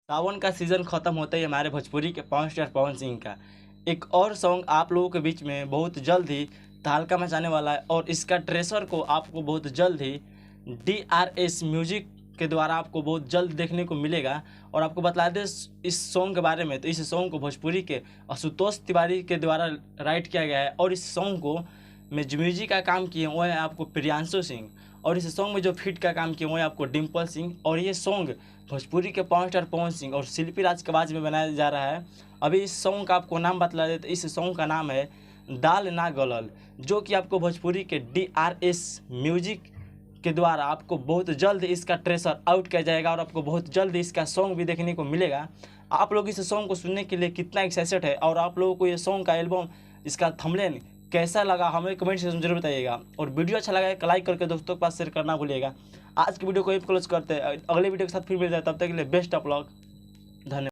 सावन का सीज़न ख़त्म होते ही हमारे भोजपुरी के पावर स्टार पवन सिंह का एक और सॉन्ग आप लोगों के बीच में बहुत जल्द ही तहलका मचाने वाला है और इसका ट्रेलर को आपको बहुत जल्द ही DRS म्यूजिक के द्वारा आपको बहुत जल्द देखने को मिलेगा। और आपको बता दें इस सॉन्ग के बारे में, तो इस सॉन्ग को भोजपुरी के आशुतोष तिवारी के द्वारा राइट किया गया है और इस सॉन्ग को में जो म्यूजिक का काम किए वो है आपको प्रियांशु सिंह और इस सॉन्ग में जो फिट का काम किया वो है आपको डिम्पल सिंह। और ये सॉन्ग भोजपुरी के पावर स्टार पवन सिंह और शिल्पी राज के आवाज़ में बनाया जा रहा है। अभी इस सॉन्ग का आपको नाम बतला देते, इस सॉन्ग का नाम है दाल ना गलल, जो कि आपको भोजपुरी के DRS म्यूजिक के द्वारा आपको बहुत जल्द इसका ट्रेलर आउट किया जाएगा और आपको बहुत जल्द इसका सॉन्ग भी देखने को मिलेगा। आप लोग इस सॉन्ग को सुनने के लिए कितना एक्साइटेड है और आप लोगों को ये सॉन्ग का एल्बम, इसका थंबनेल कैसा लगा हमें कमेंट सेक्शन में जरूर बताइएगा। और वीडियो अच्छा लगा है लाइक करके दोस्तों के पास शेयर करना भूलिएगा। आज की वीडियो को यहीं क्लोज करते हैं, अगले वीडियो के साथ फिर मिल जाए, तब तक के लिए बेस्ट ऑफ लक, धन्यवाद।